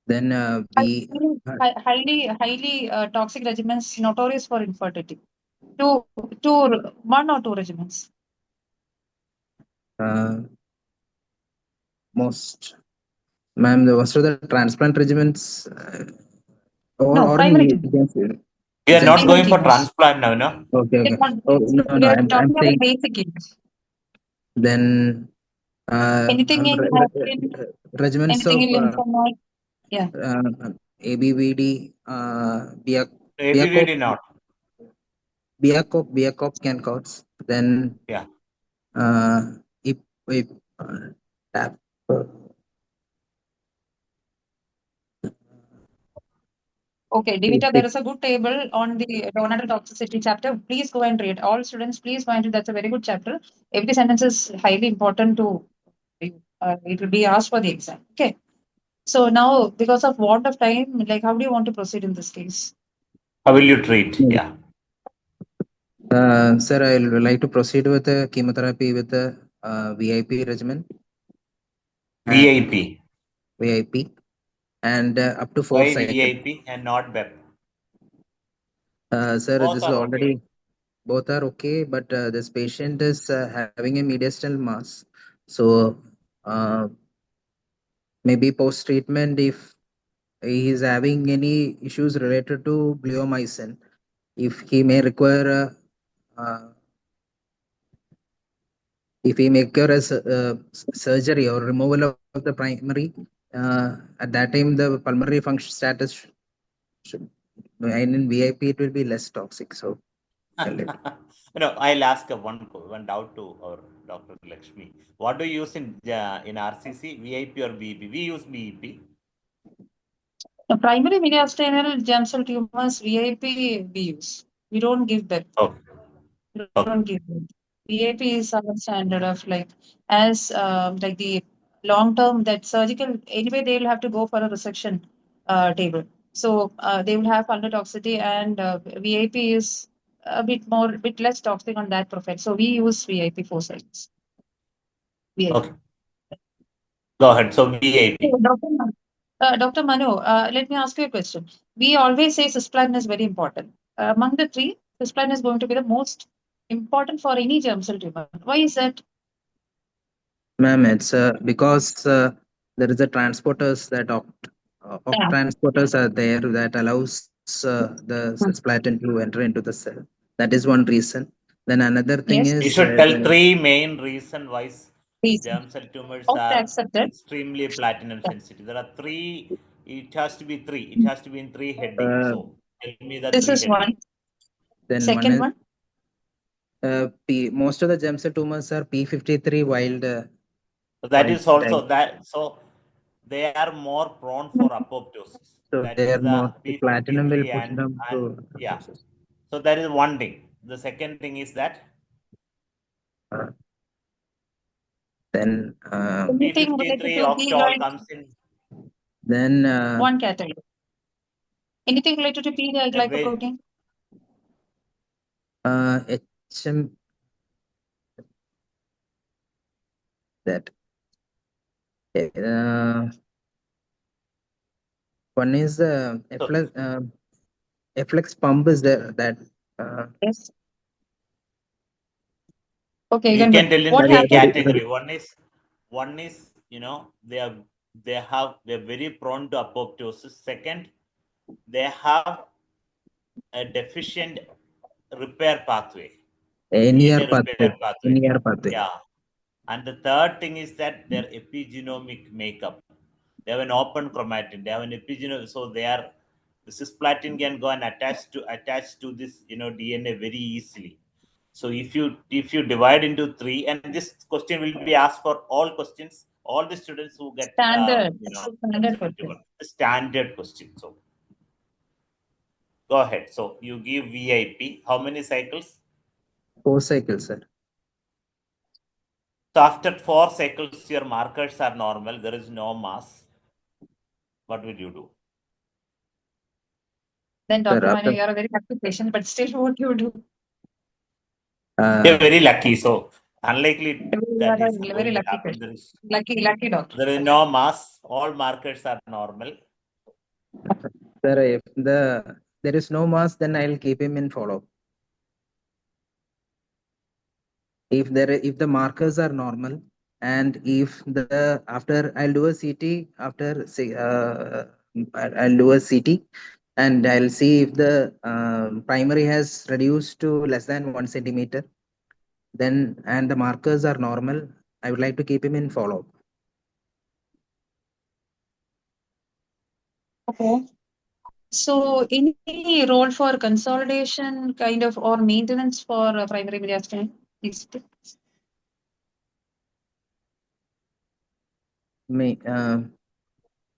then we Highly toxic regimens notorious for infertility. One or two regimens. most, ma'am, the most of the transplant regimens No, or in primary chemo. gems. We are not Gems. Primary going for chemos. transplant now, no? Okay. Oh no, We are I'm talking about saying basic chemos. then Anything in regimens anything of in lymphoma. Yeah. ABVD, ABVD not. Biacop can cause. Then Yeah. if tap. Okay, Divita, there is a good table on the neonatal toxicity chapter. Please go and read. All students, please go and read. That's a very good chapter. Every sentence is highly important to it will be asked for the exam. Okay. So now, because of want of time, like how do you want to proceed in this case? How will you treat? Yeah. Sir, I would like to proceed with the chemotherapy with the VIP regimen. VIP. VIP and up to 4 Why cycles. VIP and not BEP? Sir, Both this is are already okay. both are okay, but this patient is having a mediastinal mass. So maybe post treatment, if he is having any issues related to bleomycin, if he may require if we make a surgery or removal of the primary, at that time the pulmonary function status should, and in VIP it will be less toxic. So I'll ask one doubt to our Dr. Lakshmi. What do you use in RCC, VIP or BEP? We use BEP. The primary mediastinal germ cell tumors, VIP, we use. We don't give that. Okay. We don't give that. VIP is our standard of as like the long term that surgical anyway they will have to go for a resection table. So they will have pulmonary toxicity and VIP is a bit less toxic on that profile. So we use VIP for sites. VIP. Okay. Go ahead. So VIP. Dr. Manu, let me ask you a question. We always say cisplatin is very important. Among the three, cisplatin is going to be the most important for any germ cell tumor. Why is that? ma'am, it's because there is a transporters that oct transporters are there that allows the cisplatin to enter into the cell. That is one reason. Then another thing Yes. You is should tell three main reasons why germ cell tumors Okay, are accepted. extremely platinum sensitive. There are three. It has to be three. It has to be in three headings. So tell me the This three is one. headings. Then one Second is one. Most of the germ cell tumors are P53 wild. So that Wild is also type. that. So they are more prone for apoptosis. So That they is are the more platinum will P53 push them and to yeah. apoptosis. So that is one thing. The second thing is that Uh, then Anything related P53 to P octol like comes in then one category. Anything related to P a way. glycoprotein? HM that one is So efflux pump is there that Yes. Okay, you you can can go. tell in What three category? category. One is they're very prone to apoptosis. Second, they have a deficient repair pathway, NER DNA pathway. repair pathway. NER pathway. Yeah. And the third thing is that their epigenomic makeup. They have an open chromatin. They have an epigenome, so they are the cisplatin can go and attach to this DNA very easily. So if you divide into three, and this question will be asked for all questions, all the students who get Standard. It's a standard tumor, question. the standard question. So go ahead. So you give VIP. How many cycles? 4 cycles, sir. So after 4 cycles, your markers are normal. There is no mass. What will you do? Then Sir, Dr. Manu, after you are a very happy patient, but still what you do? You're uh, very lucky. So unlikely You that are is a very going to lucky happen. patient. Lucky doctor. There is no mass. All markers are normal. sir, if there is no mass, then I'll keep him in follow. If the markers are normal, and if the after I'll do a CT after say I'll do a CT, and I'll see if the primary has reduced to less than 1 centimeter, then and the markers are normal, I would like to keep him in follow. Okay. So any role for consolidation kind of or maintenance for primary mediastinum?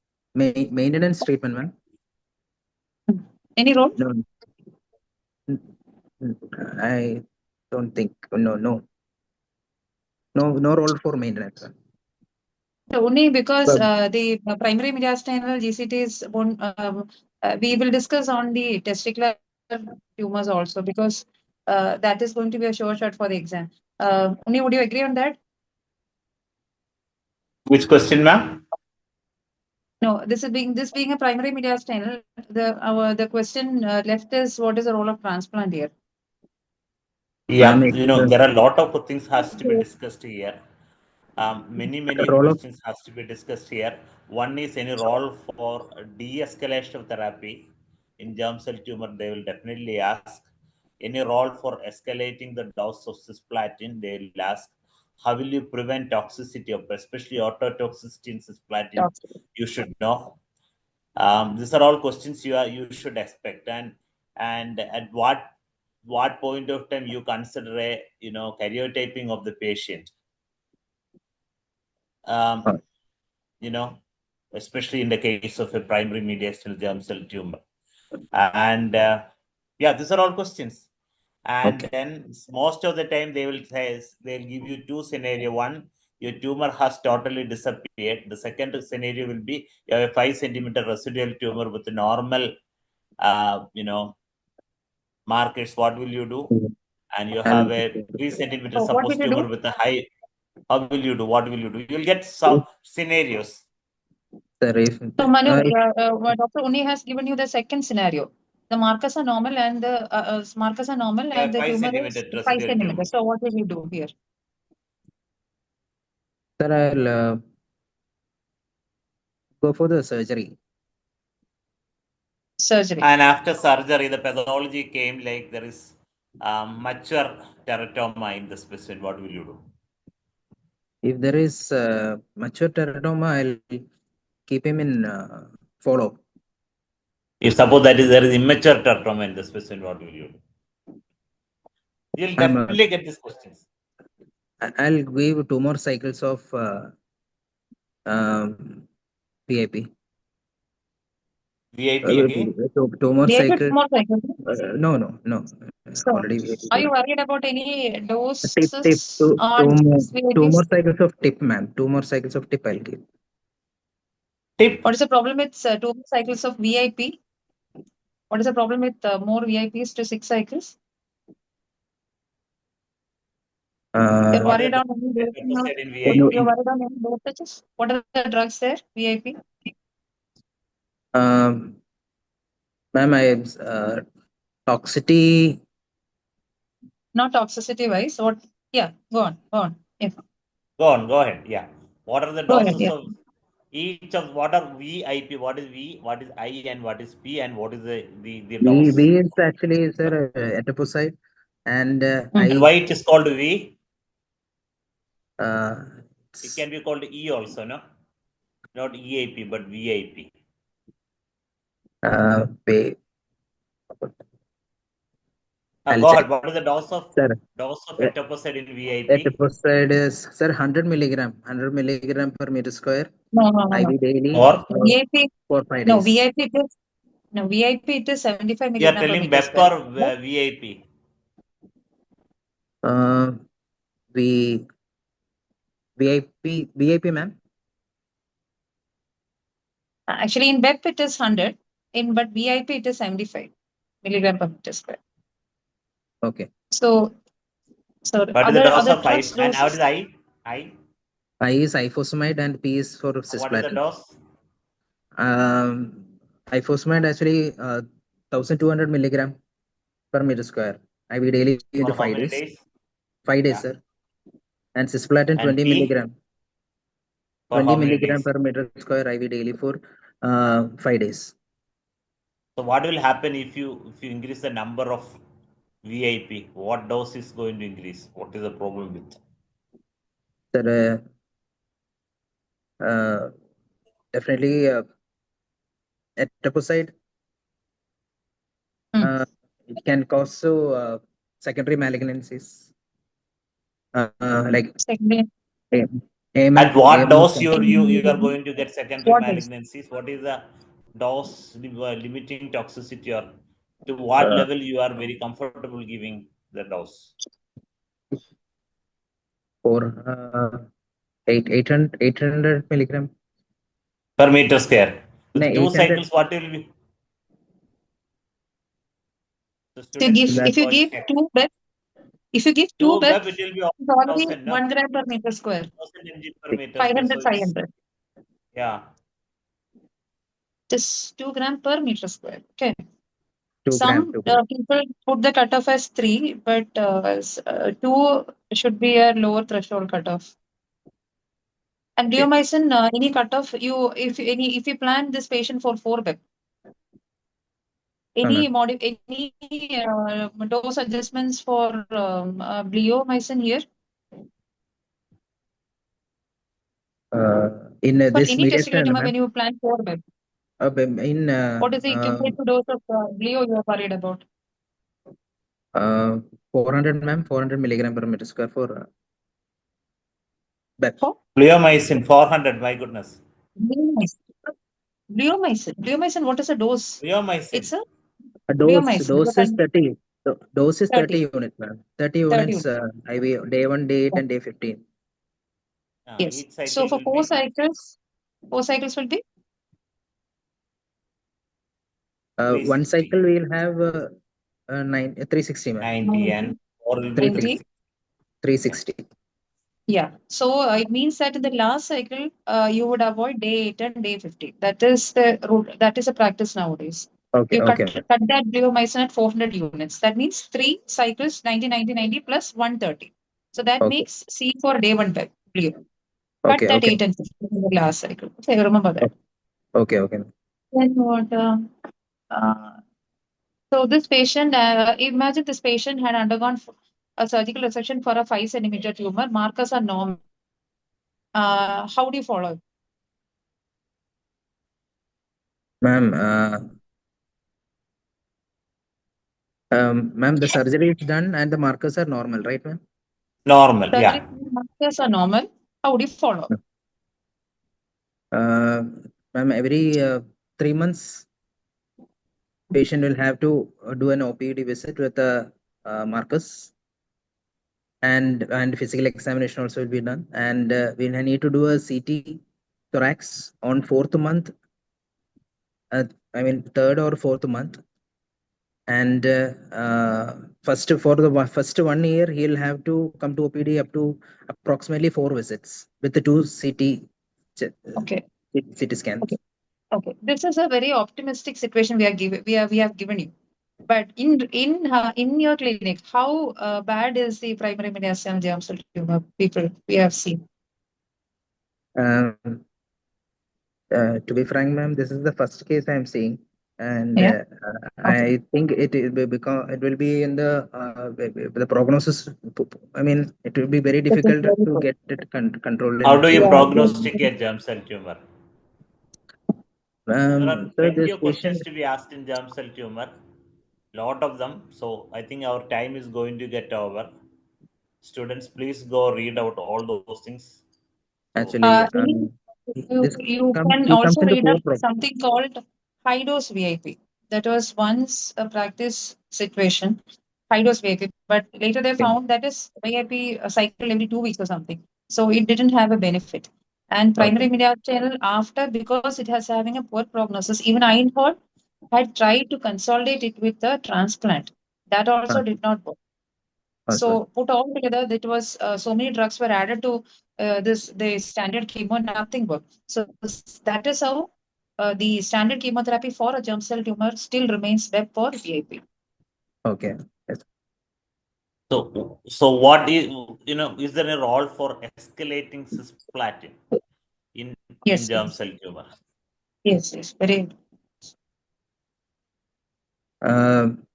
Maintenance treatment, ma'am. Any role? No, I don't think. No role for maintenance. So only because But the primary mediastinal GCTs we will discuss on the testicular tumors also because that is going to be a sure shot for the exam. Uni, would you agree on that? Which question, ma'am? No, this being a primary mediastinal, the question left is what is the role of transplant here? ma'am, Yeah, there are a lot of things has to be discussed here. Many role of questions has to be discussed here. One is any role for de-escalation of therapy in germ cell tumor. They will definitely ask any role for escalating the dose of cisplatin. They will ask how will you prevent toxicity of especially ototoxicity in cisplatin. You should know. These are all questions you should expect, and at what point of time you consider a karyotyping of the patient. uh, You know, especially in the case of a primary mediastinal germ cell tumor. And yeah, these are all questions. And okay. then most of the time they'll give you two scenario. One, your tumor has totally disappeared. The second scenario will be you have a 5 centimeter residual tumor with normal, markers. What will you do? And you I'll have a 3 centimeter So what will supposed you tumor do? with a high. How will you do? What will you do? You'll get some scenarios. Sir, So Manu, Dr. Uni has given you the second scenario. The markers are normal and A the five tumor is centimeter 5 residual tumor. centimeters. So what will you do here? sir, I'll go for the surgery. Surgery. And after surgery, the pathology came like there is mature teratoma in the specimen. What will you do? If there is mature teratoma, I'll keep him in follow. If suppose that is there is immature teratoma in the specimen, what will you do? You'll I'm, definitely get these questions. I'll give 2 more cycles of PIP. VIP Uh, again? 2 more VIP, cycles. 2 more cycles. No. So, Already are VIP. you worried about any Tip. doses on Two VIPs? more cycles of tip, ma'am. 2 more cycles of tip I'll give. Tip. What is the problem with 2 more cycles of VIP? What is the problem with more VIPs to 6 cycles? You're What is worried the on any dosing of, episode in you're VIP? worried on any dosages? What are the drugs there, VIP? Um, Ma'am, I toxicity. Not toxicity wise. What? Yeah, go on. Yeah, Go ahead. Yeah. What are the go ahead. doses Yeah. of each of what are VIP? What is V? What is I? And what is P? And what is the dose? B is actually sir etoposide, and Mm. And I why it is called V? uh, It can be called E also, no? Not EAP, but VIP. pay. I'll Go check, ahead. What is the sir. dose of etoposide in VIP? Etoposide is sir 100 milligram per meter square. No. IV daily Or VIP, for 5 no, days. VIP it is, no, VIP it is 75 you are milligram per telling meter BEP square. or But VIP? V VIP, ma'am. actually in BEP it is 100, but VIP it is 75 milligram per meter square. Okay. So What is the dose other of I? drugs And what doses. is I? I? I is ifosfamide and P is for What is the cisplatin. dose? Ifosfamide actually 1200 milligram per meter square. IV daily in the For how 5 many days. days? 5 days, Yeah. sir. And cisplatin And 20 P milligram. for 20 how many milligram days? per meter square IV daily for 5 days. So what will happen if you increase the number of VIP? What dose is going to increase? What is the problem with? Sir, definitely etoposide. Hmm. It can cause secondary malignancies like Secondly, AML. At what AML dose you are going to get secondary what is? malignancies? What is the dose limiting toxicity, or to what uh, level you are very comfortable giving the dose? for 800 milligram. Per meter square. No, With two 800. cycles, what will be? The To students give, will That if you go and give check. two BEP, if you give two 2 BEP, BEP, it will be it's only 1000, no? 1 gram per meter square, 1000 mg per meter square. 500, So it's, 500. yeah. Just 2 gram per meter square. Okay. 2 gram, Some 2 gram. people put the cutoff as 3, but 2 should be a lower threshold cutoff. And Okay. bleomycin, any cutoff, if you plan this patient for 4 BEP, any Ma'am. any dose adjustments for bleomycin here? In For this any mediation, testicular tumor, ma'am, when you plan 4 BEP, in what is the cumulative dose of bleo you are worried about? 400, ma'am, 400 milligram per meter square for BEP. For Bleomycin 400, my goodness. Bleomycin, what is the dose? Bleomycin. It's a Dose bleomycin. dose is 30. Dose is 30 30. units, ma'am. 30 30. units IV day 1, day 8, and day 15. Yes. Each So cycle for will be 4 cycles will be 1 360. cycle we'll have 360, ma'am. 90 and 4 will be 360. 90. 360. 360. Yeah. So it means that in the last cycle, you would avoid day 8 and day 15. That is the route. That is a practice nowadays. Okay, You okay. cut that bleomycin at 400 units. That means 3 cycles, 90, 90, 90 plus 130. So that Okay, makes C for day 1 bleo. Cut okay, that okay. 8 and 15 in the last cycle. Okay, remember that. Okay, okay. Then what? Uh, So this patient, imagine this patient had undergone a surgical resection for a 5 centimeter tumor. Markers are normal. How do you follow? Ma'am, ma'am, the surgery is done and the markers are normal, right, ma'am? Normal, Surgery yeah. markers are normal. How do you follow? Uh, Ma'am, every 3 months, patient will have to do an OPD visit with the markers, and physical examination also will be done. And we need to do a CT thorax on fourth month. I mean third or fourth month. And first 1 year, he'll have to come to OPD up to approximately 4 visits with the two Okay. CT scans. Okay. Okay. This is a very optimistic situation we have given you. But in your clinic, how bad is the primary mediastinal germ cell tumor people we have seen? Um, to be frank, ma'am, this is the first case I'm seeing, and Yeah. Okay. I think it will be in the prognosis. I mean, it will be very This is difficult very to good. get it controlled How in do you few months. prognosticate germ cell tumor? There are So plenty this of questions patient, to be asked in germ cell tumor. Lot of them. So I think our time is going to get over. Students, please go read out all those things. So actually, You this can he comes also into read up poor prognosis. something called high dose VIP. That was once a practice situation, high dose VIP, but later they found that is VIP a cycle every 2 weeks or something. So it didn't have a benefit. And Okay, primary mediastinal after, because it has having a poor prognosis, even I thought had tried to consolidate it with the transplant. That uh, also did not work. also So put all together, that was so many drugs were added to the standard chemo, nothing worked. So that is how the standard chemotherapy for a germ cell tumor still remains web for VIP. okay. Yes. so what is, is there a role for escalating cisplatin in Yes, germ yes, cell tumor? yes, very. Um,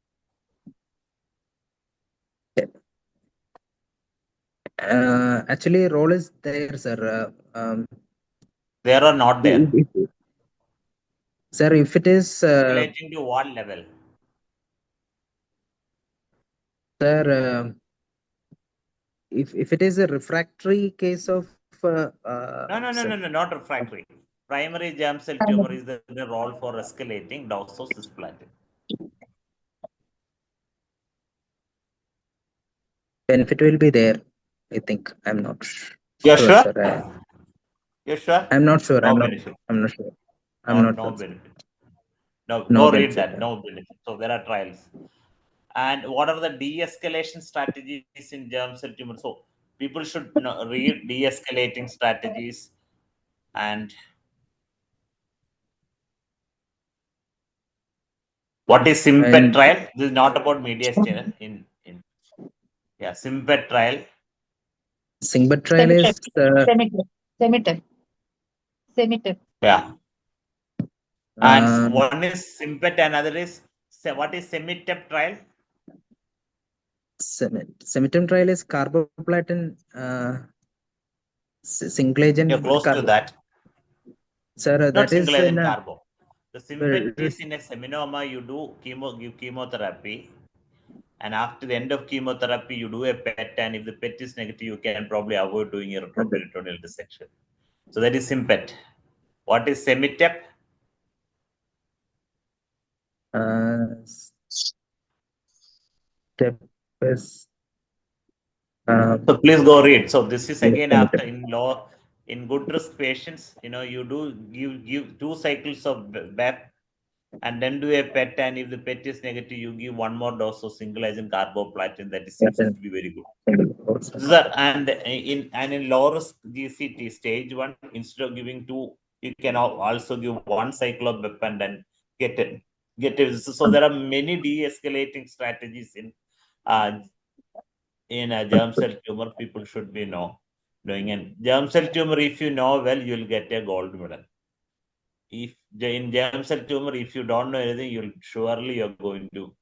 Actually, role is there, sir. There or not there? Sir, if it is, Escalating to what level? sir, if it is a refractory case of, sir, No, not refractory. Primary germ cell tumor is the role for escalating dose of cisplatin. benefit will be there. I think. I'm not You're sure, sure? sir. You're sure? I'm not sure. No benefit. I'm not sure. I'm No, not no sure, sir. benefit. No, No go read benefit. that. No benefit. So there are trials. And what are the de-escalation strategies in germ cell tumor? So people should read de-escalating strategies. And what is SIMPET And trial? This is not about mediastinal. In yeah, SIMPET trial. Singbut trial Semitep, is, semitep, semitep, semitep. Yeah. And uh, one is SIMPET, another is what is SEMITEP trial? Semitum trial is carboplatin, single You're agent. close to that. Sir, Not that single is in agent a, carbo. The SIMPET is in a seminoma, you give chemotherapy, and after the end of chemotherapy, you do a PET, and if the PET is negative, you can probably avoid doing a retroperitoneal dissection. So that is SIMPET. What is SEMITEP? uh, step is, uh, So please go read. So this is again after semitum. in good risk patients, you do give 2 cycles of BEP and then do a PET, and if the PET is negative, you give one more dose of single agent carboplatin. That seems to be very good. And in low risk GCT stage 1, instead of giving 2, you can also give 1 cycle of BEP and then get it. So there are many de-escalating strategies uh, in a germ cell tumor. People should be knowing. And germ cell tumor, if you know well, you'll get a gold medal. If in germ cell tumor, if you don't know anything, you're going to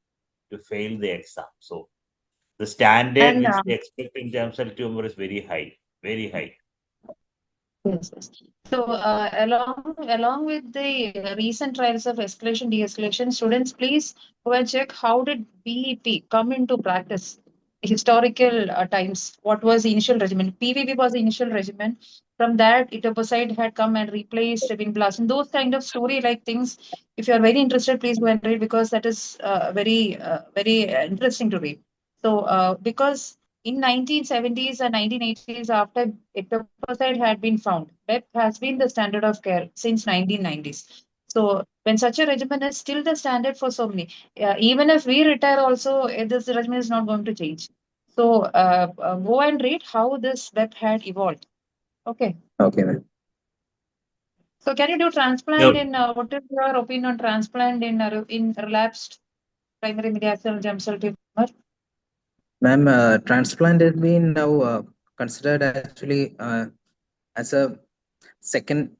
fail the exam. So the standard And which they expect in germ cell tumor is very high, very high. Yes, yes. So, along with the recent trials of escalation, de-escalation, students, please go and check how did BEP come into practice. Historical times. What was the initial regimen? PVP was the initial regimen. From that, etoposide had come and replaced wind blast. And those kind of story-like things. If you are very interested, please go and read because that is very interesting to read. So, because in 1970s and 1980s, after etoposide had been found, PEP has been the standard of care since 1990s. So when such a regimen is still the standard for so many, even if we retire also, this regimen is not going to change. So go and read how this PEP had evolved. Okay. Okay, ma'am. So can you do transplant in, what is your opinion on transplant in relapsed primary mediastinal germ cell tumor? Ma'am, transplant has been now considered actually as a second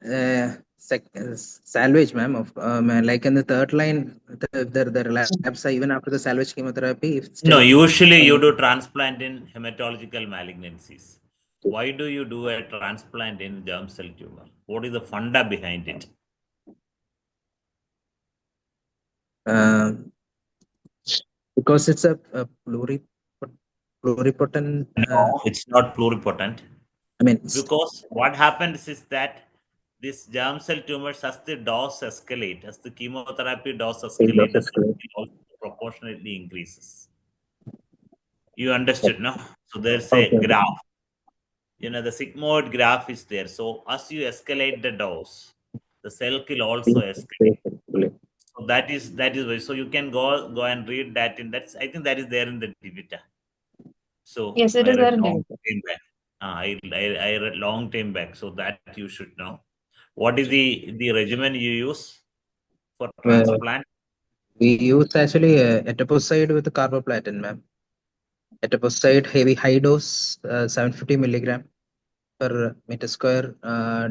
salvage, ma'am. Of like in the third line, the relapse even after the salvage chemotherapy, if still No, usually you um, do transplant in hematological malignancies. Why do you do a transplant in germ cell tumor? What is the funda behind it? uh, because it's a pluripotent. No, it's not pluripotent. I mean, Because what happens is that this germ cell tumors, as the dose escalate, as the chemotherapy dose escalate, the cell kill also proportionately increases. You understood, no? So there's a okay, graph. The sigmoid graph is there. So as you escalate the dose, the cell kill also escalate. So that is why. So you can go and read that in that's I think that is there in the Divita. So Yes, it I is there read in long the time back. I read long time back, so that you should know. What is the regimen you use for uh, transplant? we use actually etoposide with carboplatin, ma'am. Etoposide heavy high dose, 750 milligram per meter square,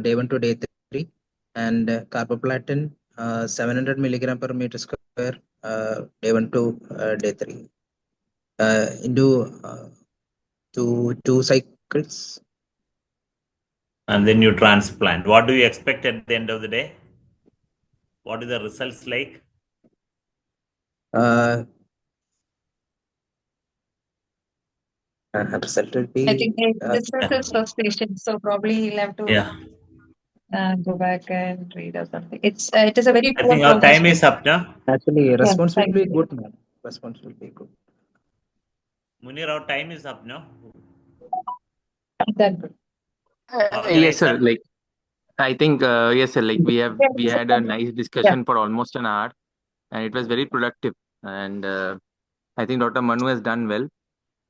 day 1 to day 3, and carboplatin, 700 milligram per meter square, day 1 to day 3, into two cycles. And then you transplant. What do you expect at the end of the day? What is the results like? Uh, Result will I be think this is his first patient, so probably he'll have to Yeah. go back and read or something. It is a very I poor think our time prognosis. is up now. actually Yeah, response will thank be you. good, ma'am. Response will be good. Munir, our time is up now. That's good. Organize Yes, sir. that. Like I think yes, sir. Like we had a nice Yeah, discussion for almost an hour, and it was very productive. And I think Dr. Manu has done well.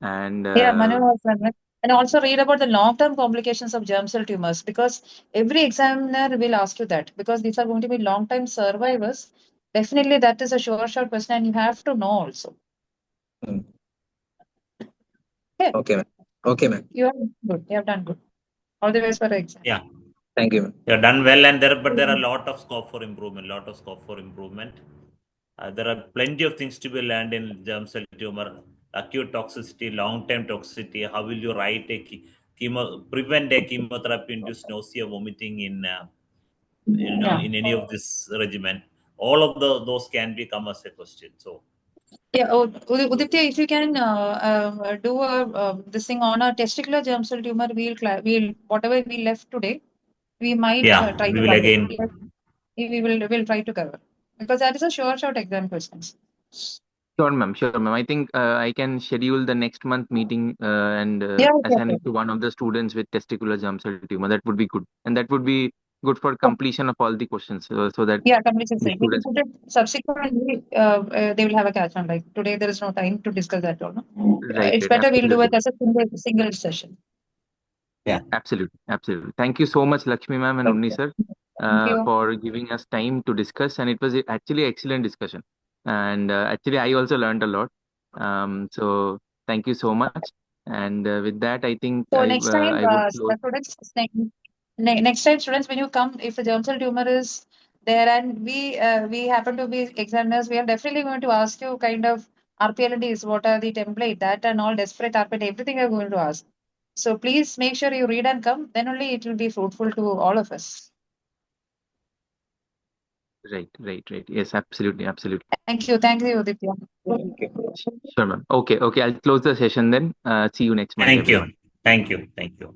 And yeah, Manu was done well. And also read about the long-term complications of germ cell tumors because every examiner will ask you that because these are going to be long-time survivors. Definitely, that is a sure shot question, and you have to know also. Hmm. Okay, Okay, ma'am. Okay, ma'am. you are good. You have done good. All the best for the exam. Yeah. Thank you, ma'am. You've done well, but there are a lot of scope for improvement. Lot of scope for improvement. There are plenty of things to be learned in germ cell tumor, acute toxicity, long-term toxicity. How will you write a prevent a chemotherapy-induced nausea, vomiting Yeah. in any of this regimen? All of those can become as a question. So, Yeah, Uditya, if you can do this thing on a testicular germ cell tumor, we'll whatever we left today, we might yeah, try we to will cover. again. Yes, we'll try to cover because that is a sure shot exam questions. sure, ma'am. Sure, ma'am. I think I can schedule the next month meeting and Yeah, yeah, assign yeah. it to one of the students with testicular germ cell tumor. That would be good, and that would be good for So, completion of all the questions, so that yeah, completely the same. We will students. put it subsequently. They will have a catch on. Like today, there is no time to discuss that. Or no. Right, It's right. better we'll do Absolutely. it as a single session. Yeah. Absolutely, absolutely. Thank you so much, Lakshmi ma'am and Unni Okay. sir, Thank you. for giving us time to discuss. And it was actually excellent discussion. And actually, I also learned a lot. So thank you so much. And with that, I think So next time, I would close. students, next time, students, when you come, if a germ cell tumor is there and we happen to be examiners, we are definitely going to ask you kind of RPLDs, what are the template, that and all desperate RPLD, everything we are going to ask. So please make sure you read and come. Then only it will be fruitful to all of us. Right. Yes, absolutely. Thank you, Ditya. Thank you. Sure, ma'am. Okay. I'll close the session then. See you next month, Thank you. everyone. Thank you. Thank you.